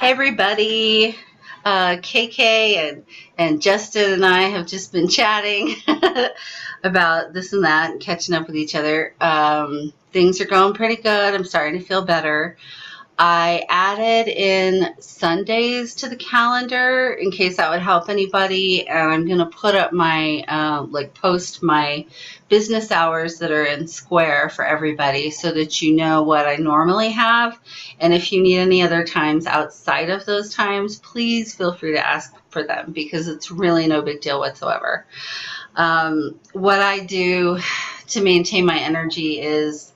Hey everybody, KK and Justin and I have just been chatting about this and that and catching up with each other. Things are going pretty good. I'm starting to feel better. I added in Sundays to the calendar in case that would help anybody, and I'm going to put up my, post my business hours that are in Square for everybody so that you know what I normally have. And if you need any other times outside of those times, please feel free to ask for them because it's really no big deal whatsoever. What I do to maintain my energy is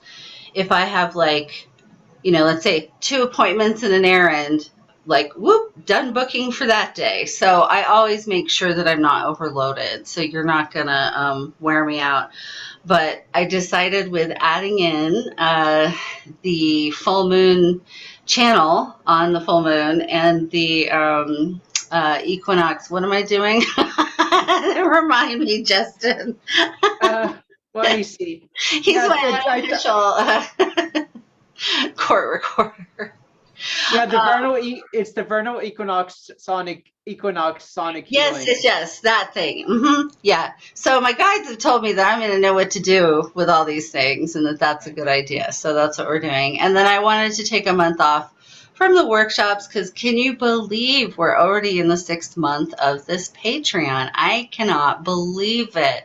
if I have let's say 2 appointments and an errand, whoop, done booking for that day. So I always make sure that I'm not overloaded. So you're not going to wear me out. But I decided with adding in the full moon channel on the full moon and the equinox. What am I doing? Remind me, Justin. Let me see. He's my unofficial court recorder. Yeah, it's the vernal equinox sonic healing. Yes, that thing. Yeah. So my guides have told me that I'm going to know what to do with all these things and that that's a good idea. So that's what we're doing. And then I wanted to take a month off from the workshops because can you believe we're already in the 6th month of this Patreon? I cannot believe it.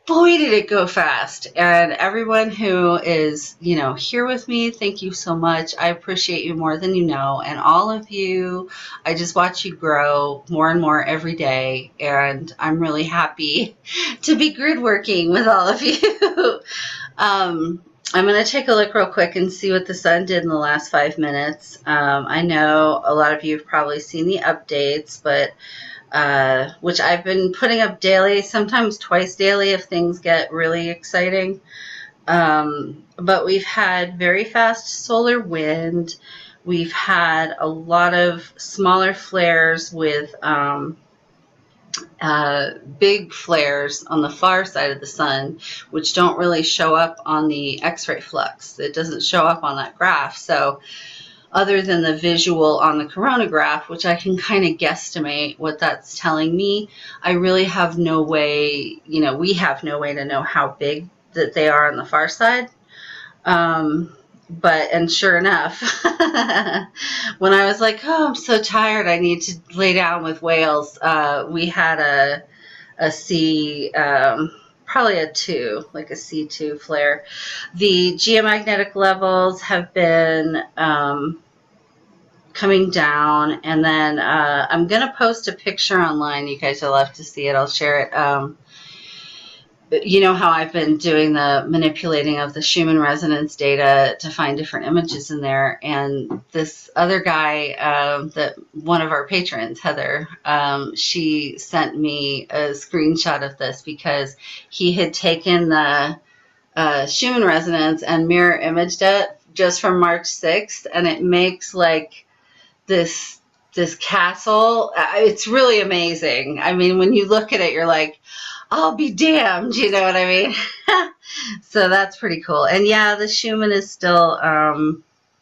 Boy, did it go fast. And everyone who is, here with me, thank you so much. I appreciate you more than you know. And all of you, I just watch you grow more and more every day. And I'm really happy to be grid working with all of you. I'm going to take a look real quick and see what the sun did in the last 5 minutes. I know a lot of you have probably seen the updates, but which I've been putting up daily, sometimes twice daily if things get really exciting. But we've had very fast solar wind. We've had a lot of smaller flares with big flares on the far side of the sun, which don't really show up on the X-ray flux. It doesn't show up on that graph. So other than the visual on the coronagraph, which I can kind of guesstimate what that's telling me, I really have no way, we have no way to know how big that they are on the far side. And sure enough, when I was like, oh, I'm so tired, I need to lay down with whales, we had a C, probably a 2, like a C2 flare. The geomagnetic levels have been coming down, and then I'm going to post a picture online. You guys will have to see it. I'll share it. You know how I've been doing the manipulating of the Schumann resonance data to find different images in there. And this other guy, that one of our patrons, Heather, she sent me a screenshot of this because he had taken the Schumann resonance and mirror imaged it just from March 6th. And it makes like this castle. It's really amazing. I mean, when you look at it, you're like, I'll be damned, you know what I mean? So that's pretty cool. And yeah, the Schumann is still,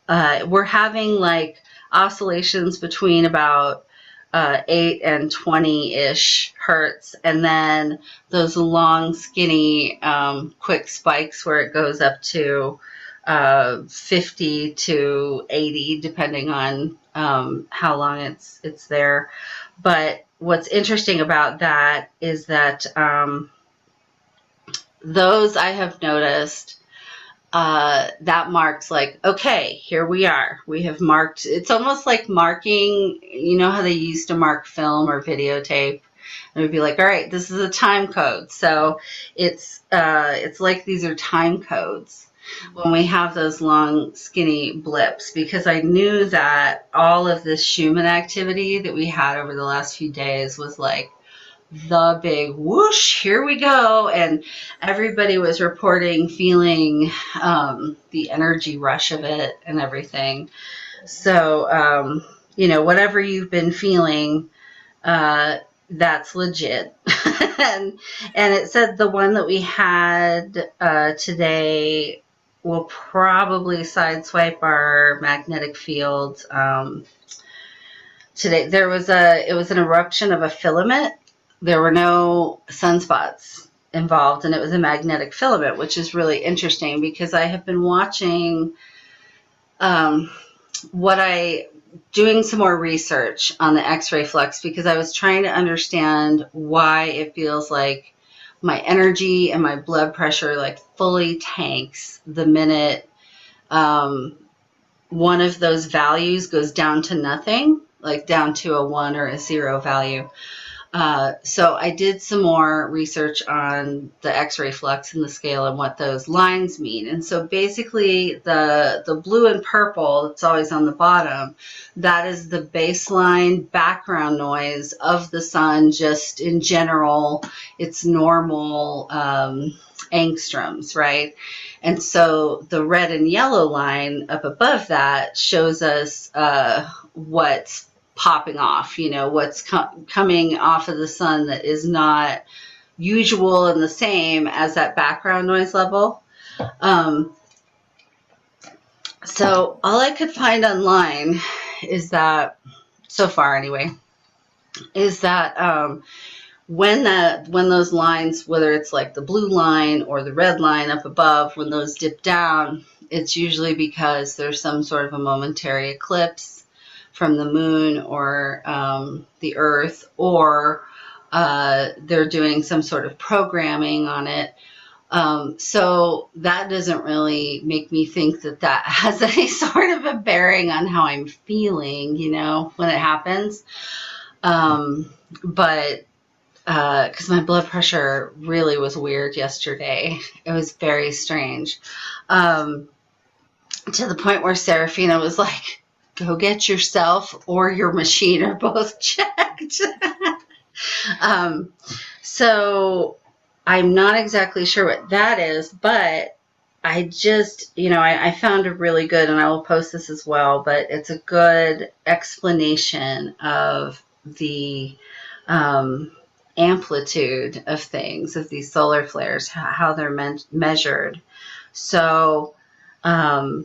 we're having like oscillations between about 8 and 20-ish hertz, and then those long, skinny, quick spikes where it goes up to 50 to 80, depending on how long it's there. But what's interesting about that is that those I have noticed, that marks like, okay, here we are. We have marked, it's almost like marking, you know how they used to mark film or videotape? And it would be like, all right, this is a time code. So it's like these are time codes when we have those long, skinny blips, because I knew that all of this Schumann activity that we had over the last few days was like the big whoosh, here we go. And everybody was reporting feeling the energy rush of it and everything. So, whatever you've been feeling, that's legit. and it said the one that we had today will probably sideswipe our magnetic field today. It was an eruption of a filament. There were no sunspots involved, and it was a magnetic filament, which is really interesting because I have been watching doing some more research on the X-ray flux because I was trying to understand why it feels like my energy and my blood pressure like fully tanks the minute one of those values goes down to nothing, like down to a 1 or a 0 value. So I did some more research on the X-ray flux and the scale and what those lines mean. And so basically the blue and purple that's always on the bottom, that is the baseline background noise of the sun, just in general, its normal angstroms, right? And so the red and yellow line up above that shows us what's popping off, what's coming off of the sun that is not usual and the same as that background noise level. So all I could find online is that, so far anyway, is that when those lines, whether it's like the blue line or the red line up above, when those dip down, it's usually because there's some sort of a momentary eclipse from the moon or the earth, or they're doing some sort of programming on it. So that doesn't really make me think that has any sort of a bearing on how I'm feeling, when it happens. But because my blood pressure really was weird yesterday. It was very strange. To the point where Serafina was like, go get yourself or your machine or both checked. So I'm not exactly sure what that is, but I just, I found a really good, and I will post this as well, but it's a good explanation of the amplitude of things, of these solar flares, how they're measured. So a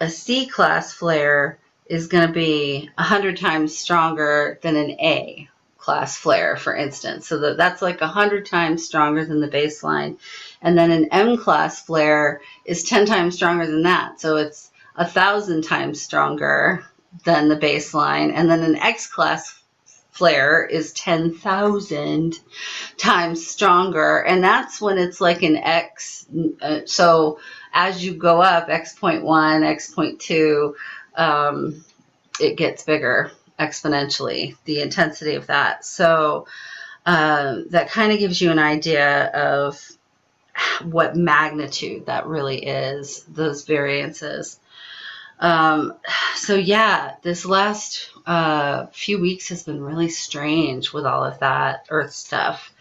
C-class flare is going to be 100 times stronger than an A-class flare, for instance. So that's like 100 times stronger than the baseline. And then an M-class flare is 10 times stronger than that. So it's 1,000 times stronger than the baseline. And then an X-class flare is 10,000 times stronger. And that's when it's like an X. So as you go up, X.1, X.2, it gets bigger exponentially, the intensity of that. So that kind of gives you an idea of what magnitude that really is, those variances. So yeah, this last few weeks has been really strange with all of that Earth stuff.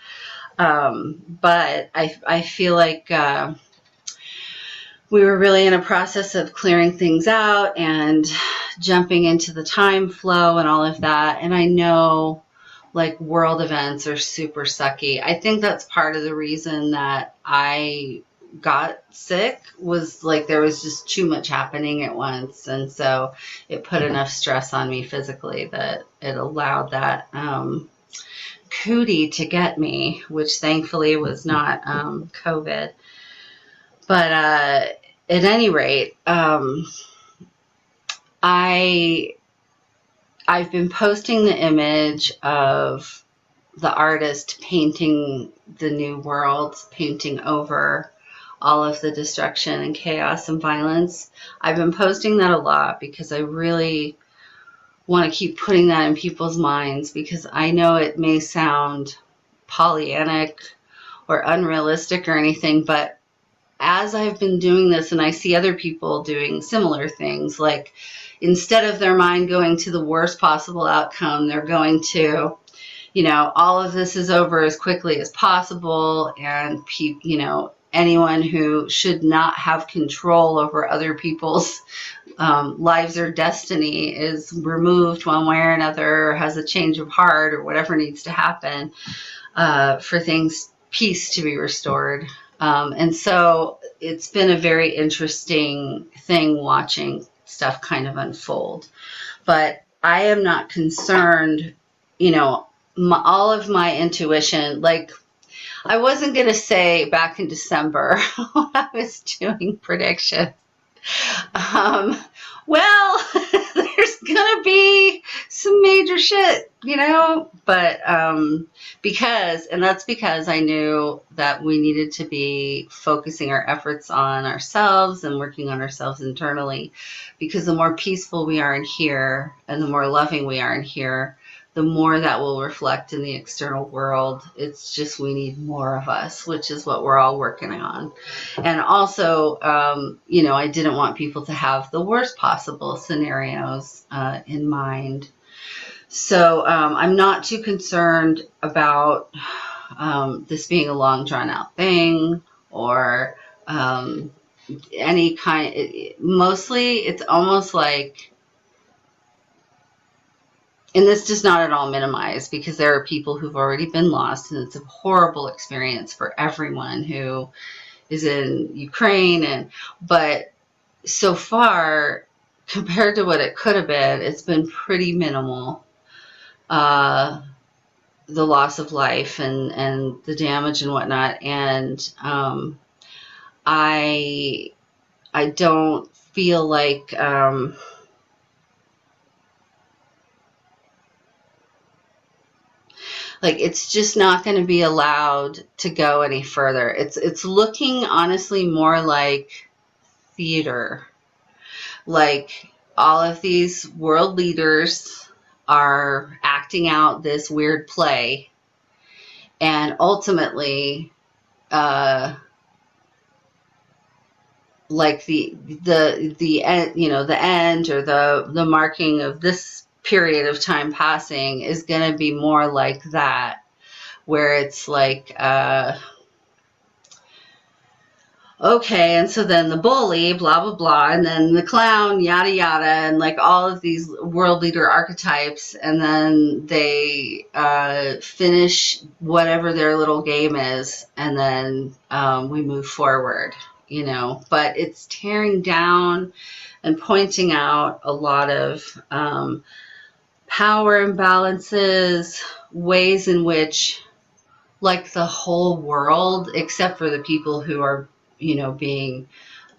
But I feel like we were really in a process of clearing things out and jumping into the time flow and all of that. And I know like world events are super sucky. I think that's part of the reason that I got sick, was like there was just too much happening at once. And so it put enough stress on me physically that it allowed that cootie to get me, which thankfully was not COVID. But at any rate, I've been posting the image of the artist painting the new world, painting over all of the destruction and chaos and violence. I've been posting that a lot because I really want to keep putting that in people's minds, because I know it may sound Pollyannic or unrealistic or anything, but as I've been doing this and I see other people doing similar things, like instead of their mind going to the worst possible outcome, they're going to, all of this is over as quickly as possible, and anyone who should not have control over other people's lives or destiny is removed one way or another, or has a change of heart, or whatever needs to happen for peace to be restored. And so it's been a very interesting thing watching stuff kind of unfold. But I am not concerned, all of my intuition, like I wasn't going to say back in December when I was doing predictions. Um, well, there's gonna be some major shit, but that's because I knew that we needed to be focusing our efforts on ourselves and working on ourselves internally, because the more peaceful we are in here and the more loving we are in here, the more that will reflect in the external world. It's just we need more of us, which is what we're all working on. And also, I didn't want people to have the worst possible scenarios in mind. So I'm not too concerned about this being a long, drawn-out thing or any kind. Mostly, it's almost like, and this does not at all minimize, because there are people who've already been lost, and it's a horrible experience for everyone who is in Ukraine. But so far, compared to what it could have been, it's been pretty minimal. The loss of life and the damage and whatnot. And I don't feel like it's just not going to be allowed to go any further. It's looking honestly more like theater. Like all of these world leaders are acting out this weird play, and ultimately, like the end, the end or the marking of this period of time passing is going to be more like that, where it's like, okay, and so then the bully, blah, blah, blah, and then the clown, yada, yada, and like all of these world leader archetypes, and then they finish whatever their little game is, and then we move forward, But it's tearing down and pointing out a lot of power imbalances, ways in which, like, the whole world, except for the people who are being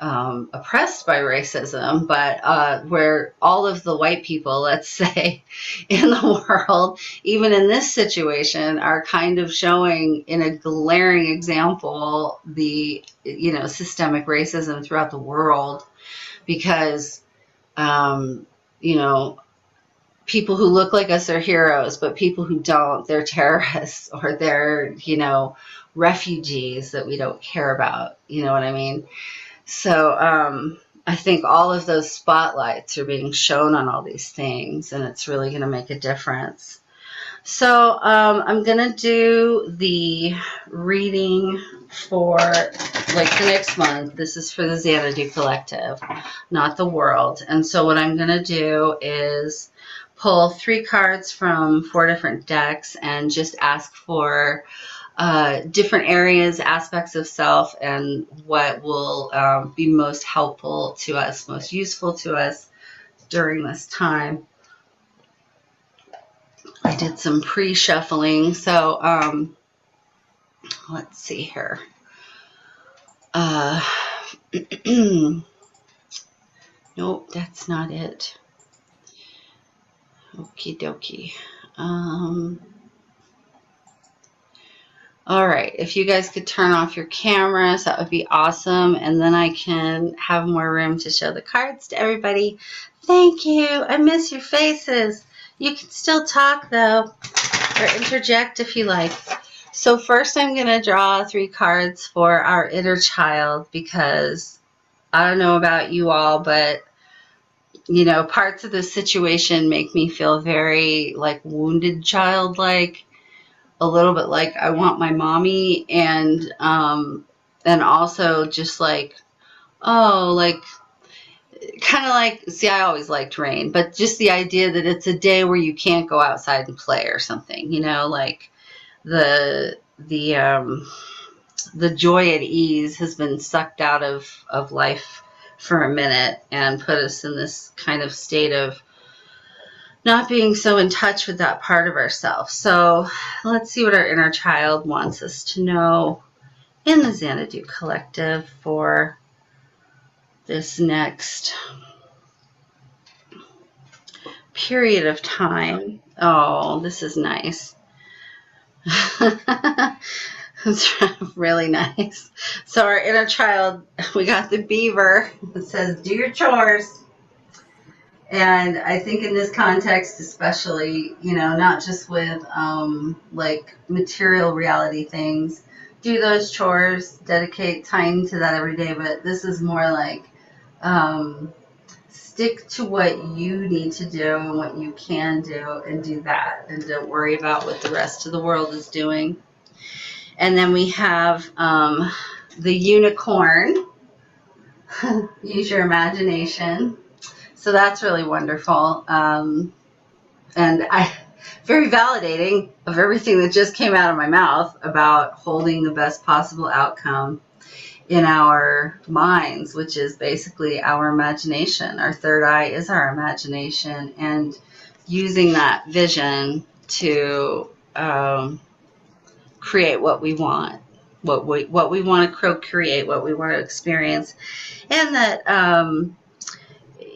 oppressed by racism, but where all of the white people, let's say, in the world, even in this situation, are kind of showing in a glaring example the systemic racism throughout the world, because people who look like us are heroes, but people who don't, they're terrorists, or they're, refugees that we don't care about. You know what I mean? So I think all of those spotlights are being shown on all these things, and it's really going to make a difference. So I'm going to do the reading for the next month. This is for the Xanadu Collective, not the world. And so what I'm going to do is pull 3 cards from 4 different decks and just ask for different areas, aspects of self, and what will be most helpful to us, most useful to us during this time. I did some pre-shuffling, so let's see here. Nope, that's not it. Okie dokie. All right, if you guys could turn off your cameras, that would be awesome, and then I can have more room to show the cards to everybody. Thank you. I miss your faces. You can still talk, though, or interject if you like. So first I'm going to draw 3 cards for our inner child, because I don't know about you all, but parts of this situation make me feel very wounded childlike, a little bit like I want my mommy, and also just kind of see, I always liked rain, but just the idea that it's a day where you can't go outside and play or something, the joy at ease has been sucked out of life for a minute and put us in this kind of state of not being so in touch with that part of ourselves. So let's see what our inner child wants us to know in the Xanadu Collective for this next period of time. Oh, this is nice. It's really nice. So our inner child, we got the beaver. It says, do your chores. And I think in this context, especially, not just with like material reality things, do those chores, dedicate time to that every day. But this is more like stick to what you need to do and what you can do and do that. And don't worry about what the rest of the world is doing. And then we have the unicorn. Use your imagination. So that's really wonderful. And very validating of everything that just came out of my mouth about holding the best possible outcome in our minds, which is basically our imagination. Our third eye is our imagination, and using that vision to create what we want, what we want to create, what we want to experience, and that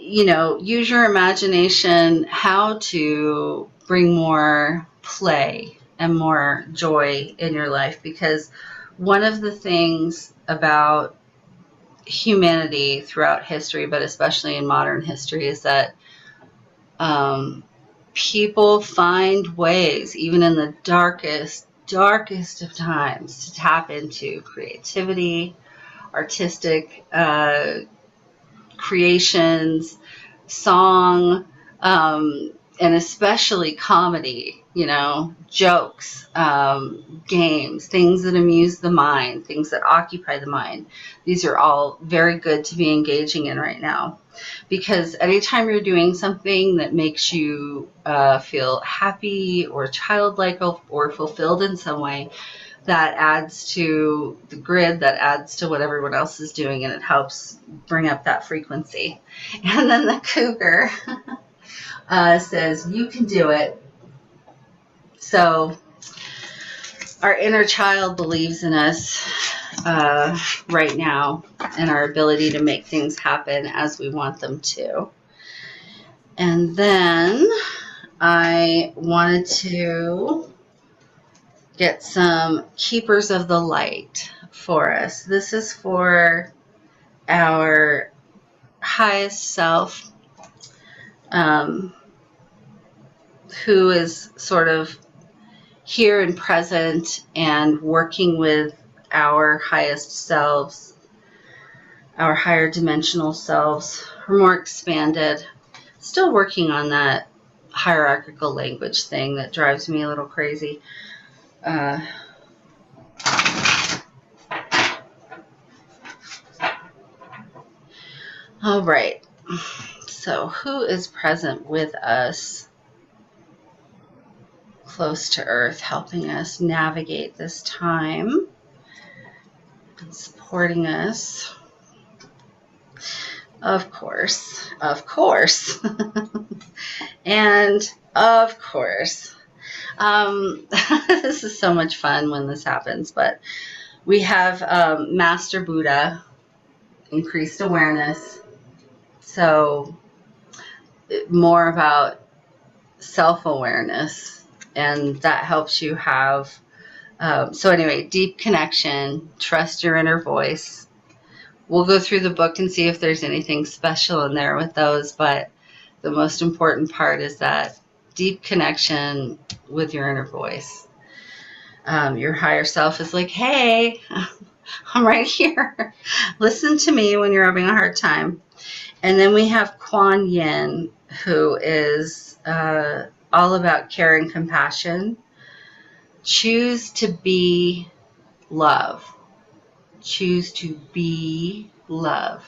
use your imagination how to bring more play and more joy in your life, because one of the things about humanity throughout history, but especially in modern history, is that people find ways, even in the darkest of times, to tap into creativity, artistic creations, song, and especially comedy, jokes, games, things that amuse the mind, things that occupy the mind. These are all very good to be engaging in right now, because anytime you're doing something that makes you feel happy or childlike or fulfilled in some way, that adds to the grid, that adds to what everyone else is doing, and it helps bring up that frequency. And then the cougar says, you can do it. So our inner child believes in us right now and our ability to make things happen as we want them to. And then I wanted to get some keepers of the light for us. This is for our highest self, who is sort of here and present and working with our highest selves, our higher dimensional selves, more expanded. Still working on that hierarchical language thing that drives me a little crazy. All right. So who is present with us, close to Earth, helping us navigate this time and supporting us? Of course. And of course. This is so much fun when this happens, but we have Master Buddha, increased awareness. So more about self-awareness, and that helps you have, so anyway, deep connection, trust your inner voice. We'll go through the book and see if there's anything special in there with those, but the most important part is that deep connection with your inner voice. Your higher self is like, hey, I'm right here. Listen to me when you're having a hard time. And then we have Kuan Yin, who is all about care and compassion. Choose to be love. Choose to be love.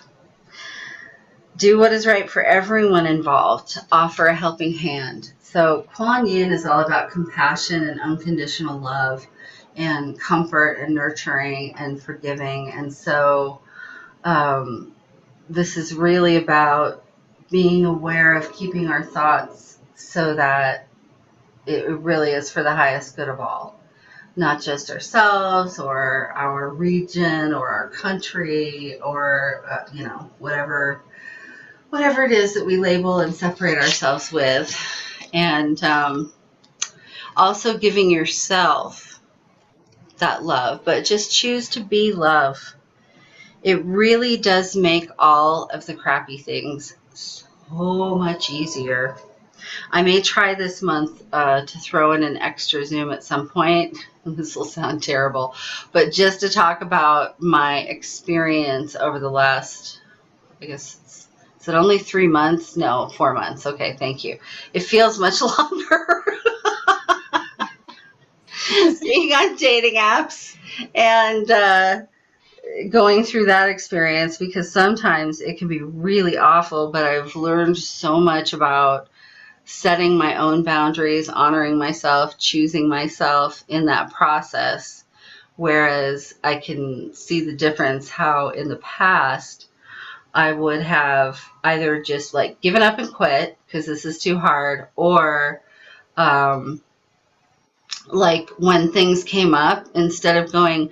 Do what is right for everyone involved. Offer a helping hand. So Kuan Yin is all about compassion and unconditional love and comfort and nurturing and forgiving. And so this is really about being aware of keeping our thoughts so that it really is for the highest good of all, not just ourselves or our region or our country or whatever it is that we label and separate ourselves with. And also giving yourself that love, but just choose to be love. It really does make all of the crappy things so much easier. I may try this month to throw in an extra Zoom at some point. This will sound terrible, but just to talk about my experience over the last, I guess, is it only 3 months? No, 4 months. Okay, thank you. It feels much longer. Being on dating apps and going through that experience, because sometimes it can be really awful, but I've learned so much about setting my own boundaries, honoring myself, choosing myself in that process. Whereas I can see the difference how in the past I would have either just like given up and quit because this is too hard, or like when things came up, instead of going,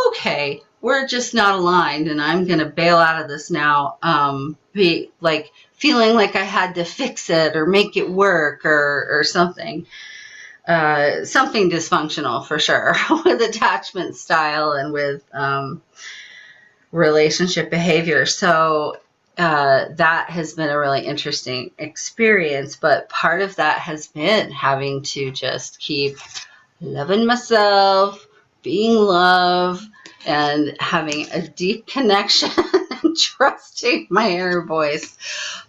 okay, we're just not aligned and I'm going to bail out of this now, be like feeling like I had to fix it or make it work or something. Something dysfunctional for sure with attachment style and with relationship behavior. So that has been a really interesting experience. But part of that has been having to just keep loving myself, being love, and having a deep connection and trusting my inner voice.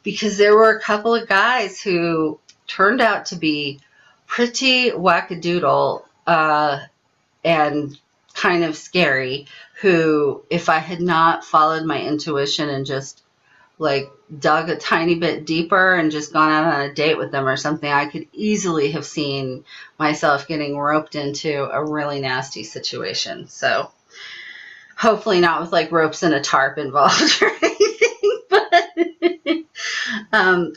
Because there were a couple of guys who turned out to be pretty wackadoodle and kind of scary, who, if I had not followed my intuition and just like dug a tiny bit deeper and just gone out on a date with them or something, I could easily have seen myself getting roped into a really nasty situation. So hopefully not with like ropes and a tarp involved or anything. But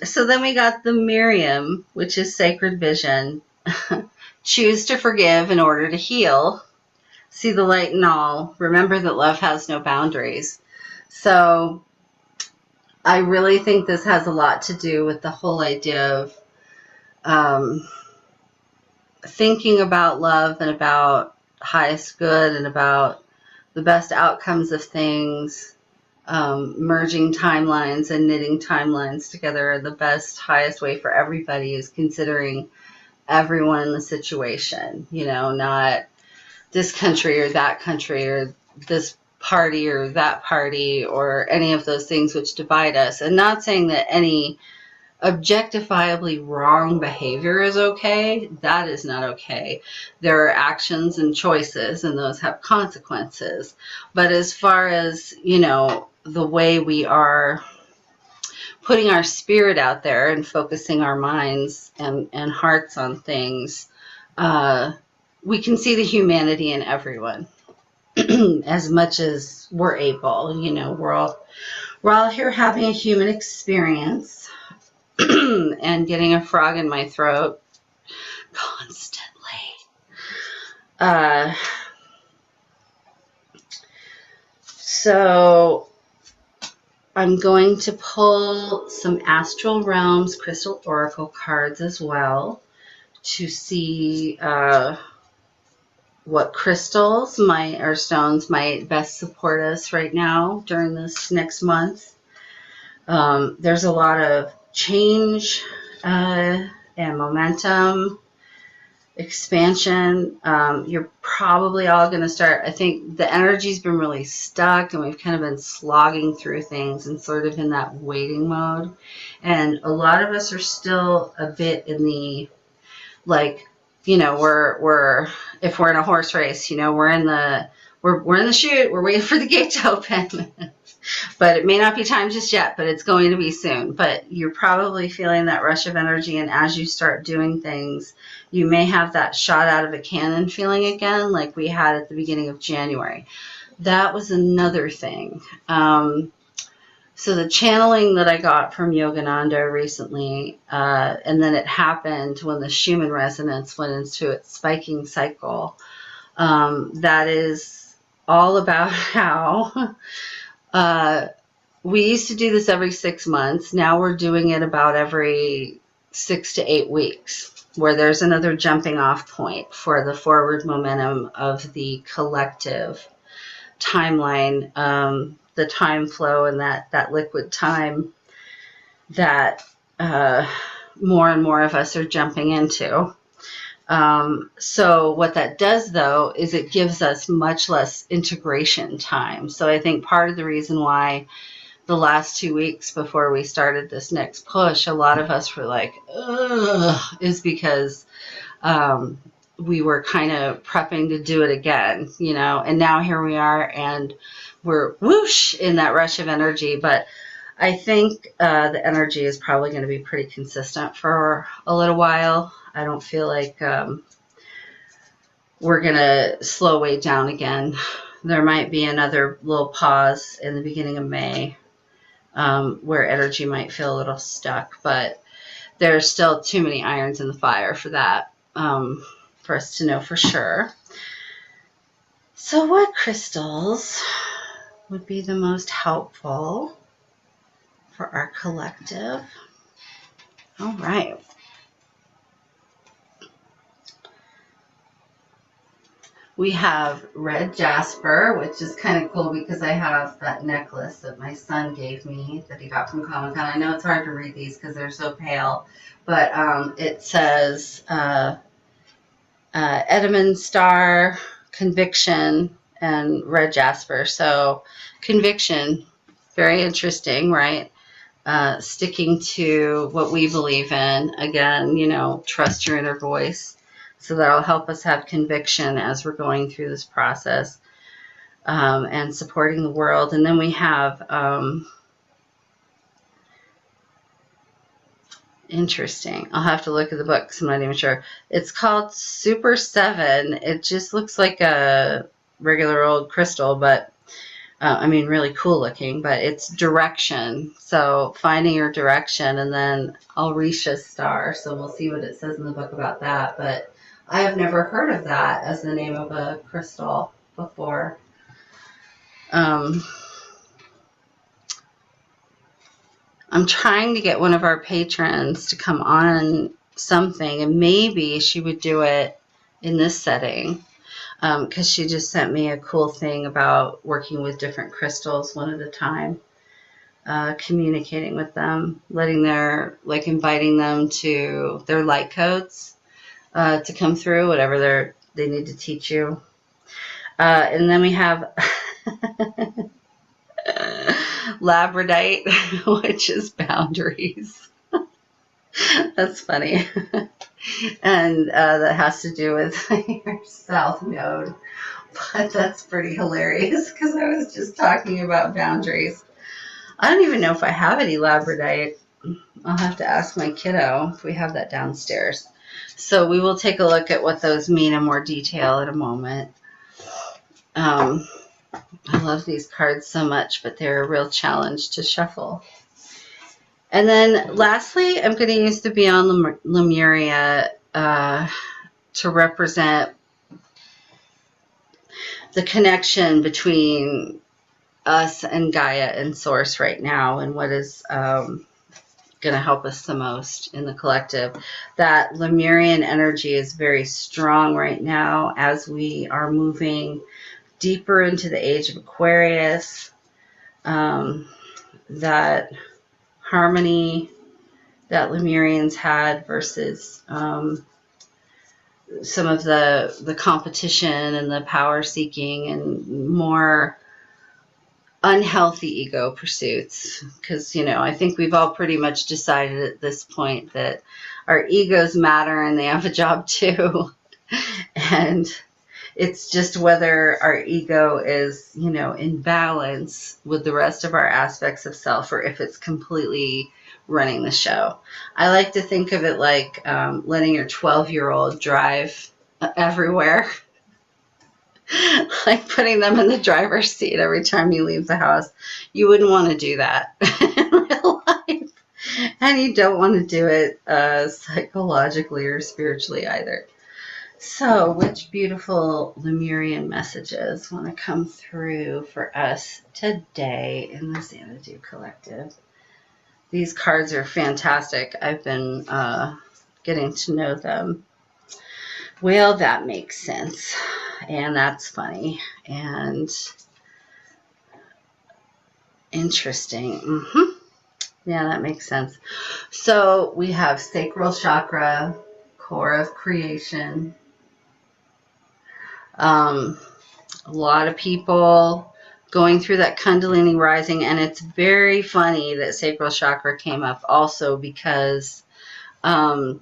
so then we got the Miriam, which is sacred vision. Choose to forgive in order to heal. See the light in all. Remember that love has no boundaries. So I really think this has a lot to do with the whole idea of thinking about love and about highest good and about the best outcomes of things, merging timelines and knitting timelines together. The best, highest way for everybody is considering everyone in the situation, not this country or that country or this party or that party or any of those things which divide us. And not saying that any objectifiably wrong behavior is okay. That is not okay. There are actions and choices, and those have consequences. But as far as, the way we are putting our spirit out there and focusing our minds and hearts on things, we can see the humanity in everyone as much as we're able. We're all here having a human experience and getting a frog in my throat constantly. So I'm going to pull some Astral Realms Crystal Oracle cards as well to see what crystals or stones might best support us right now during this next month. There's a lot of change and momentum, expansion. You're probably all going to start, I think the energy's been really stuck and we've kind of been slogging through things and sort of in that waiting mode. And a lot of us are still a bit in the, like, we're if we're in a horse race, we're in the chute, we're waiting for the gate to open. But it may not be time just yet, but it's going to be soon. But you're probably feeling that rush of energy, and as you start doing things, you may have that shot out of a cannon feeling again, like we had at the beginning of January. That was another thing. So the channeling that I got from Yogananda recently, and then it happened when the Schumann resonance went into its spiking cycle. That is all about how we used to do this every 6 months. Now we're doing it about every 6 to 8 weeks, where there's another jumping off point for the forward momentum of the collective timeline, the time flow, and that liquid time that more and more of us are jumping into. So what that does, though, is it gives us much less integration time. So I think part of the reason why the last 2 weeks before we started this next push, a lot of us were like, ugh, is because we were kind of prepping to do it again, and now here we are, and we're whoosh in that rush of energy. But I think the energy is probably going to be pretty consistent for a little while. I don't feel like we're going to slow way down again. There might be another little pause in the beginning of May, where energy might feel a little stuck, but there's still too many irons in the fire for that, for us to know for sure. So what crystals would be the most helpful for our collective? All right. We have red jasper, which is kind of cool because I have that necklace that my son gave me that he got from Comic-Con. I know it's hard to read these because they're so pale, but it says Edmund Star, Conviction, and red jasper. So conviction, very interesting, right? Sticking to what we believe in. Again, trust your inner voice. So that'll help us have conviction as we're going through this process, and supporting the world. And then we have interesting. I'll have to look at the book because I'm not even sure. It's called Super 7. It just looks like a regular old crystal, but really cool looking, but it's direction. So finding your direction, and then Alrisha's star. So we'll see what it says in the book about that. But I have never heard of that as the name of a crystal before. I'm trying to get one of our patrons to come on something, and maybe she would do it in this setting, because she just sent me a cool thing about working with different crystals one at a time, communicating with them, inviting them to their light codes to come through, whatever they need to teach you. And then we have labradorite, which is boundaries. That's funny. And that has to do with your south node. But that's pretty hilarious because I was just talking about boundaries. I don't even know if I have any labradorite. I'll have to ask my kiddo if we have that downstairs. So we will take a look at what those mean in more detail in a moment. I love these cards so much, but they're a real challenge to shuffle. And then lastly, I'm going to use the Beyond Lemuria to represent the connection between us and Gaia and Source right now, and what is going to help us the most in the collective. That Lemurian energy is very strong right now as we are moving deeper into the age of Aquarius. That harmony that Lemurians had versus some of the competition and the power seeking and more unhealthy ego pursuits, because I think we've all pretty much decided at this point that our egos matter and they have a job too. And it's just whether our ego is in balance with the rest of our aspects of self, or if it's completely running the show. I like to think of it like letting your 12-year-old drive everywhere. like putting them in the driver's seat every time you leave the house. You wouldn't want to do that in real life. And you don't want to do it psychologically or spiritually either. So, which beautiful Lemurian messages want to come through for us today in the Xanadu Collective? These cards are fantastic. I've been getting to know them. Well, that makes sense. And that's funny. And interesting. Yeah, that makes sense. So we have sacral chakra, core of creation. A lot of people going through that Kundalini rising, and it's very funny that sacral chakra came up also because, most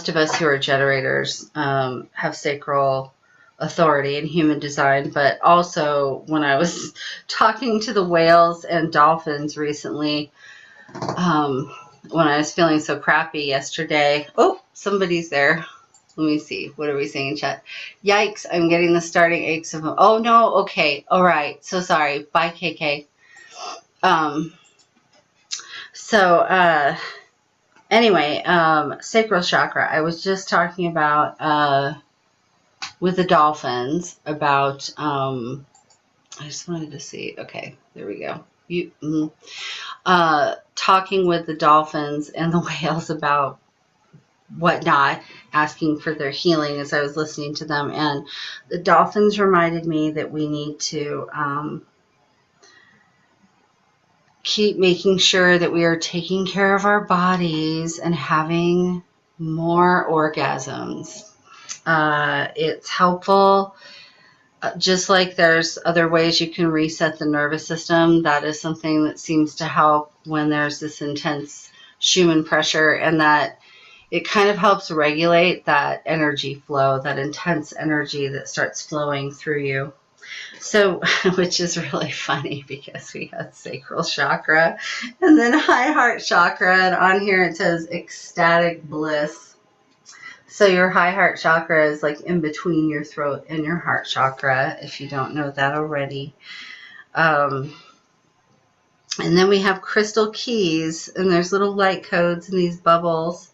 of us who are generators have sacral authority in human design, but also when I was talking to the whales and dolphins recently, when I was feeling so crappy yesterday. Oh, somebody's there. Let me see. What are we saying in chat? Yikes, I'm getting the starting aches of... Oh, no. Okay. All right. So sorry. Bye, KK. Anyway, sacral chakra. I was just talking about with the dolphins about... I just wanted to see. Okay. There we go. Talking with the dolphins and the whales about whatnot, asking for their healing as I was listening to them. And the dolphins reminded me that we need to keep making sure that we are taking care of our bodies and having more orgasms. It's helpful. Just like there's other ways you can reset the nervous system, that is something that seems to help when there's this intense Schumann pressure, and that it kind of helps regulate that energy flow, that intense energy that starts flowing through you. So, which is really funny because we had sacral chakra and then high heart chakra, and on here it says ecstatic bliss. So your high heart chakra is like in between your throat and your heart chakra, if you don't know that already. And then we have crystal keys, and there's little light codes in these bubbles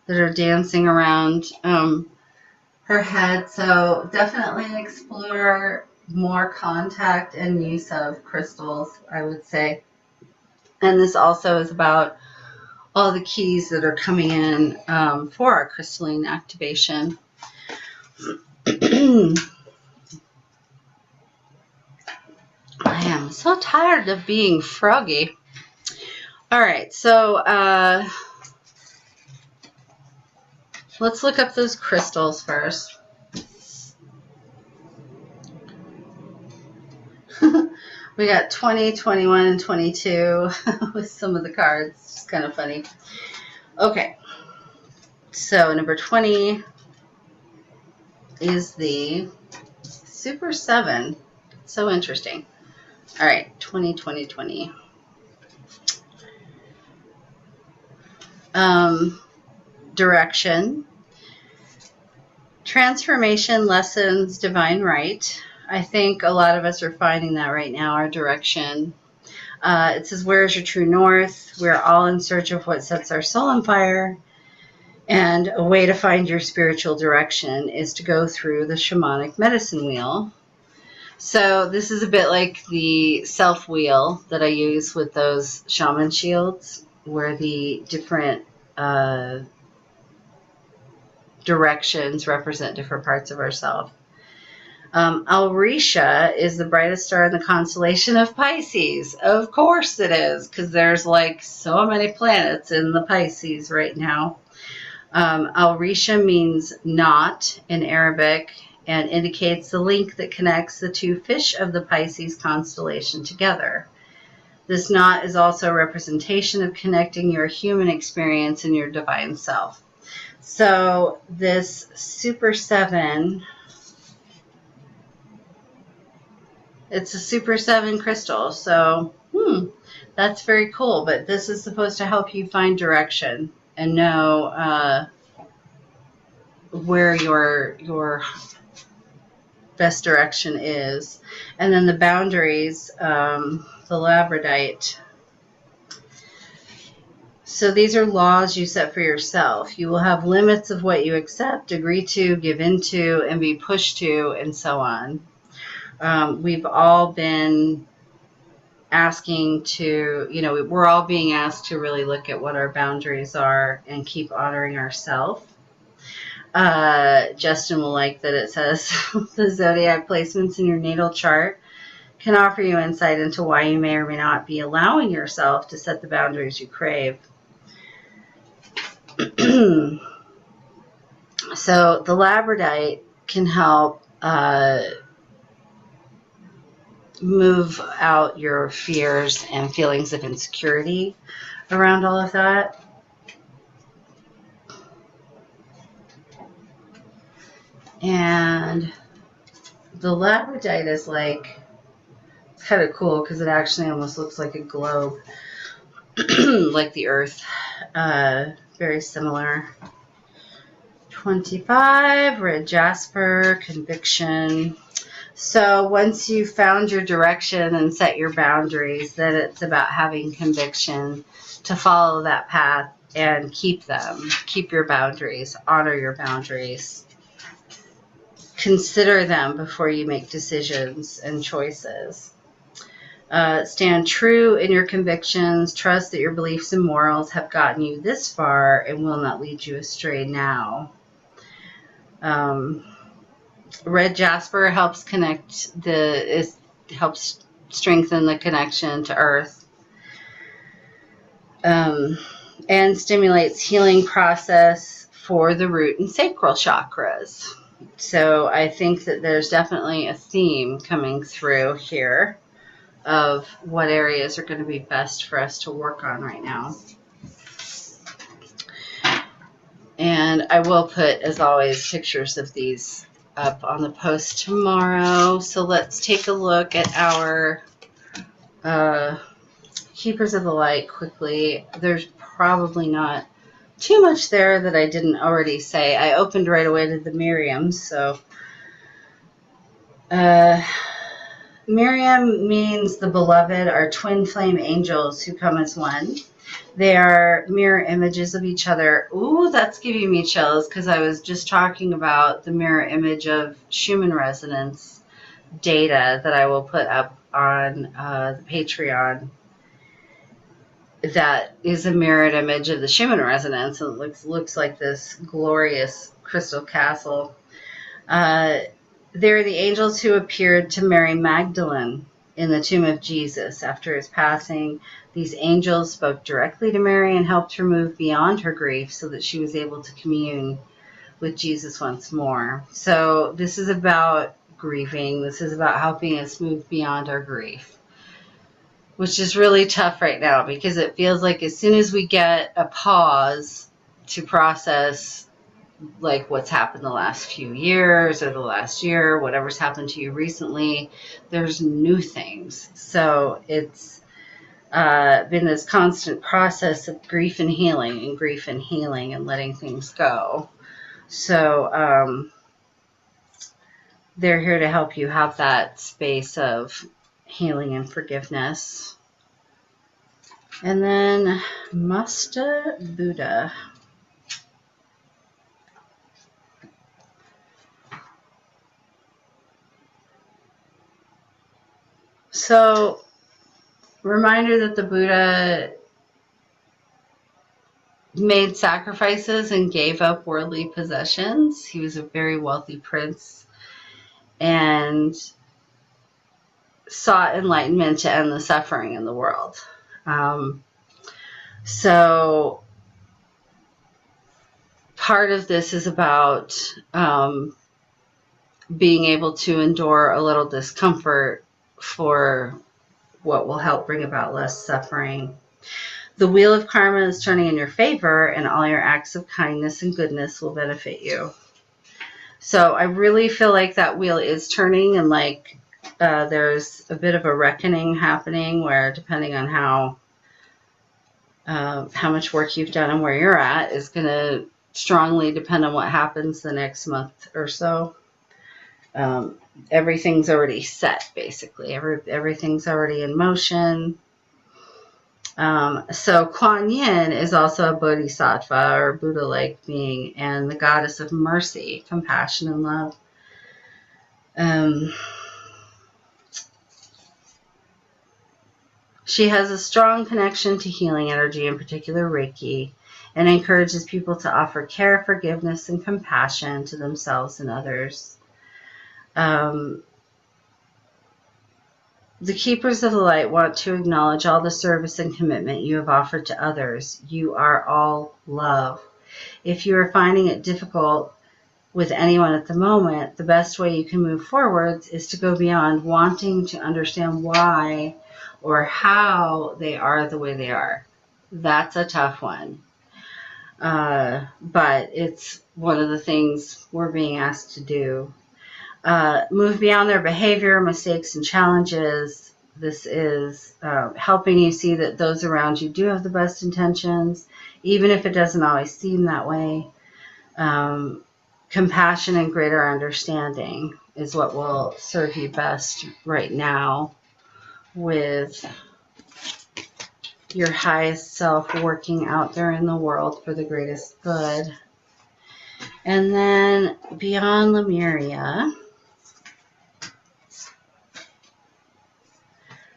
that are dancing around her head. So definitely explore more contact and use of crystals, I would say. And this also is about all the keys that are coming in for our crystalline activation. I am so tired of being froggy. All right, so let's look up those crystals first. We got 20, 21, and 22 with some of the cards. It's kind of funny. Okay, so number 20 is the Super 7. So interesting. All right, 20, 20, 20. Direction, transformation, lessons, divine right. I think a lot of us are finding that right now, our direction. It says, where is your true north? We're all in search of what sets our soul on fire. And a way to find your spiritual direction is to go through the shamanic medicine wheel. So this is a bit like the self wheel that I use with those shaman shields, where the different directions represent different parts of ourselves. Alrisha is the brightest star in the constellation of Pisces. Of course it is, because there's like so many planets in the Pisces right now. Alrisha means knot in Arabic and indicates the link that connects the two fish of the Pisces constellation together. This knot is also a representation of connecting your human experience and your divine self. So this Super 7, it's a Super 7 crystal. So that's very cool. But this is supposed to help you find direction and know where your best direction is. And then the boundaries, the labradorite. So these are laws you set for yourself. You will have limits of what you accept, agree to, give into, and be pushed to, and so on. We've all been asking to, we're all being asked to really look at what our boundaries are and keep honoring ourselves. Justin will like that it says the zodiac placements in your natal chart can offer you insight into why you may or may not be allowing yourself to set the boundaries you crave. So the labradorite can help move out your fears and feelings of insecurity around all of that. And the labradorite is like, it's kind of cool because it actually almost looks like a globe, like the earth. Very similar. 25, red jasper, conviction. So once you've found your direction and set your boundaries, then it's about having conviction to follow that path and keep them. Keep your boundaries. Honor your boundaries. Consider them before you make decisions and choices. Stand true in your convictions. Trust that your beliefs and morals have gotten you this far and will not lead you astray now. Red jasper helps helps strengthen the connection to earth, and stimulates healing process for the root and sacral chakras. So I think that there's definitely a theme coming through here of what areas are going to be best for us to work on right now. And I will put, as always, pictures of these up on the post tomorrow. So let's take a look at our Keepers of the Light quickly. There's probably not too much there that I didn't already say. I opened right away to the Miriams. So Miriam means the beloved are twin flame angels who come as one. They are mirror images of each other. Ooh, that's giving me chills because I was just talking about the mirror image of Schumann resonance data that I will put up on the Patreon. That is a mirrored image of the Schumann resonance. It looks like this glorious crystal castle. They're the angels who appeared to Mary Magdalene in the tomb of Jesus after his passing. These angels spoke directly to Mary and helped her move beyond her grief so that she was able to commune with Jesus once more. So this is about grieving. This is about helping us move beyond our grief, which is really tough right now because it feels like as soon as we get a pause to process like what's happened the last few years or the last year, whatever's happened to you recently, there's new things. So it's been this constant process of grief and healing and letting things go. So they're here to help you have that space of healing and forgiveness. And then Masta Buddha. So, reminder that the Buddha made sacrifices and gave up worldly possessions. He was a very wealthy prince and sought enlightenment to end the suffering in the world. So part of this is about being able to endure a little discomfort for what will help bring about less suffering. The wheel of karma is turning in your favor, and all your acts of kindness and goodness will benefit you. So I really feel like that wheel is turning, and like there's a bit of a reckoning happening where, depending on how much work you've done and where you're at, is going to strongly depend on what happens the next month or so. Everything's already set, basically. Everything's already in motion. So Kuan Yin is also a bodhisattva or Buddha-like being, and the goddess of mercy, compassion, and love. She has a strong connection to healing energy, in particular Reiki, and encourages people to offer care, forgiveness, and compassion to themselves and others. The Keepers of the Light want to acknowledge all the service and commitment you have offered to others. You are all love. If you are finding it difficult with anyone at the moment, the best way you can move forwards is to go beyond wanting to understand why or how they are the way they are. That's a tough one. But it's one of the things we're being asked to do. Move beyond their behavior, mistakes, and challenges. This is helping you see that those around you do have the best intentions, even if it doesn't always seem that way. Compassion and greater understanding is what will serve you best right now with your highest self working out there in the world for the greatest good. And then beyond Lemuria,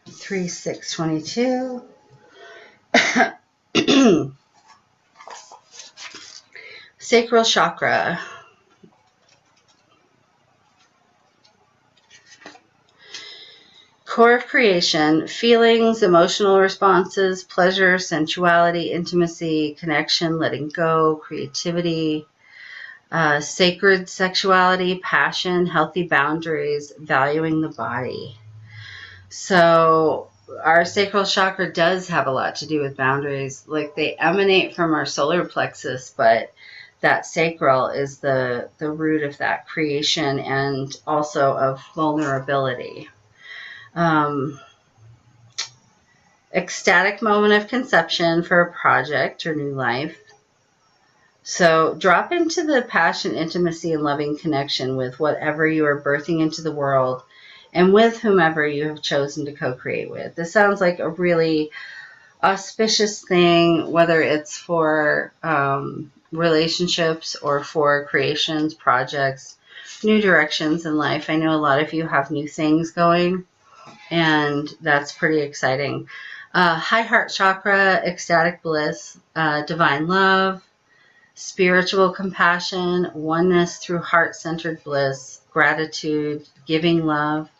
3/6/22. Sacral chakra. Core of creation, feelings, emotional responses, pleasure, sensuality, intimacy, connection, letting go, creativity, sacred sexuality, passion, healthy boundaries, valuing the body. So our sacral chakra does have a lot to do with boundaries. Like, they emanate from our solar plexus, but that sacral is the root of that creation and also of vulnerability. Ecstatic moment of conception for a project or new life. So drop into the passion, intimacy, and loving connection with whatever you are birthing into the world and with whomever you have chosen to co-create with. This sounds like a really auspicious thing, whether it's for relationships or for creations, projects, new directions in life. I know a lot of you have new things going, and that's pretty exciting. High heart chakra, ecstatic bliss, divine love, spiritual compassion, oneness through heart-centered bliss, gratitude, giving love,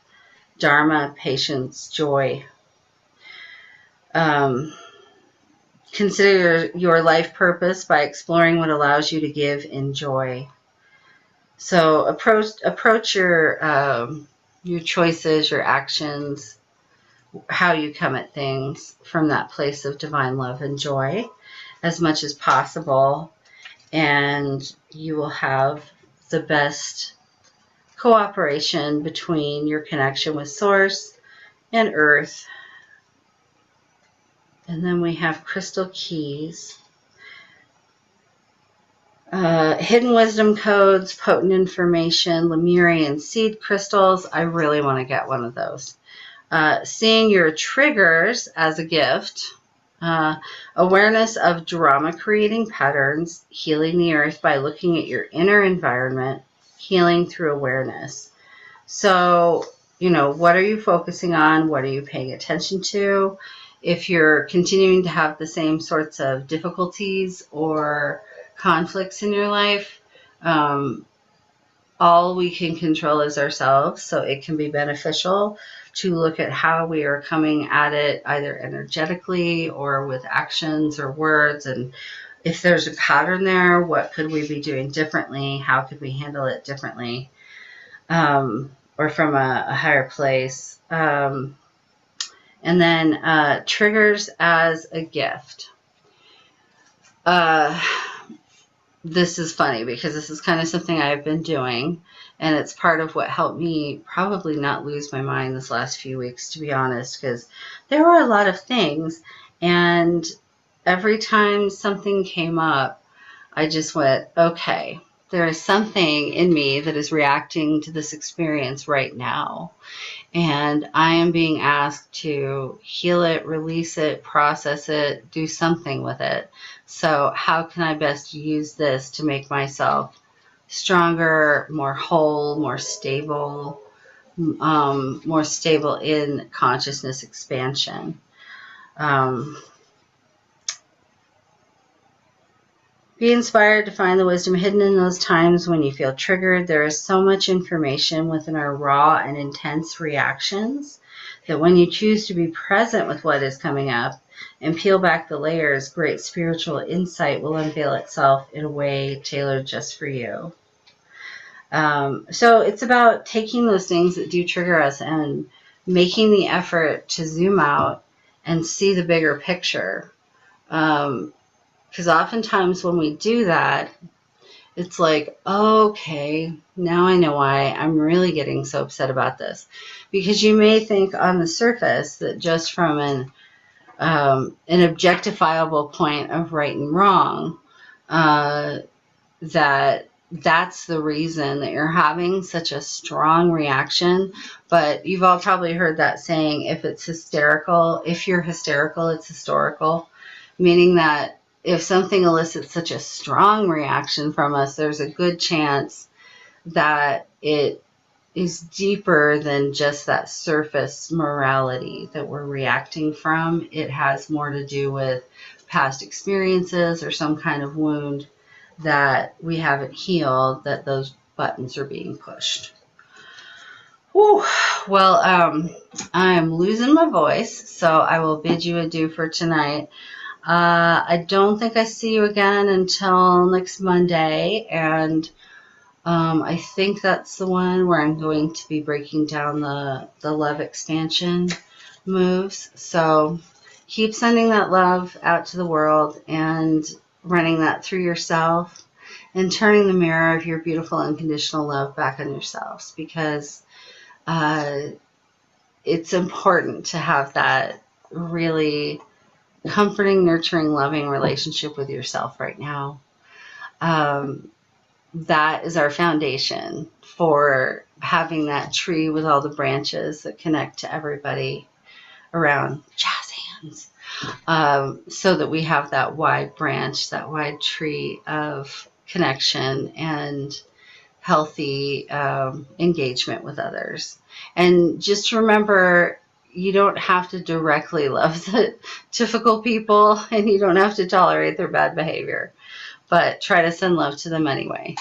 dharma, patience, joy. Consider your life purpose by exploring what allows you to give in joy. So approach your choices, your actions, how you come at things from that place of divine love and joy as much as possible, and you will have the best cooperation between your connection with Source and Earth. And then we have crystal keys. Hidden wisdom codes, potent information, Lemurian seed crystals. I really want to get one of those. Seeing your triggers as a gift. Awareness of drama-creating patterns, healing the earth by looking at your inner environment, healing through awareness. So, what are you focusing on? What are you paying attention to? If you're continuing to have the same sorts of difficulties or conflicts in your life, all we can control is ourselves. So it can be beneficial to look at how we are coming at it, either energetically or with actions or words. And if there's a pattern there, what could we be doing differently? How could we handle it differently? Or from a higher place. And then triggers as a gift. This is funny because this is kind of something I've been doing, and it's part of what helped me probably not lose my mind this last few weeks, to be honest, because there were a lot of things, and every time something came up, I just went, okay, there is something in me that is reacting to this experience right now. And I am being asked to heal it, release it, process it, do something with it. So how can I best use this to make myself stronger, more whole, more stable in consciousness expansion? Be inspired to find the wisdom hidden in those times when you feel triggered. There is so much information within our raw and intense reactions that when you choose to be present with what is coming up and peel back the layers, great spiritual insight will unveil itself in a way tailored just for you. So it's about taking those things that do trigger us and making the effort to zoom out and see the bigger picture. Because oftentimes when we do that, it's like, okay, now I know why I'm really getting so upset about this. Because you may think on the surface that just from an objectifiable point of right and wrong, that's the reason that you're having such a strong reaction. But you've all probably heard that saying, if you're hysterical, it's historical, meaning that if something elicits such a strong reaction from us, there's a good chance that it is deeper than just that surface morality that we're reacting from. It has more to do with past experiences or some kind of wound that we haven't healed, that those buttons are being pushed. Whew. Well, I'm losing my voice, so I will bid you adieu for tonight. I don't think I see you again until next Monday, and I think that's the one where I'm going to be breaking down the love expansion moves. So keep sending that love out to the world and running that through yourself and turning the mirror of your beautiful unconditional love back on yourselves, because it's important to have that really comforting, nurturing, loving relationship with yourself right now. That is our foundation for having that tree with all the branches that connect to everybody around jazz hands, so that we have that wide branch, that wide tree of connection and healthy engagement with others. And just remember, you don't have to directly love the difficult people, and you don't have to tolerate their bad behavior, but try to send love to them anyway.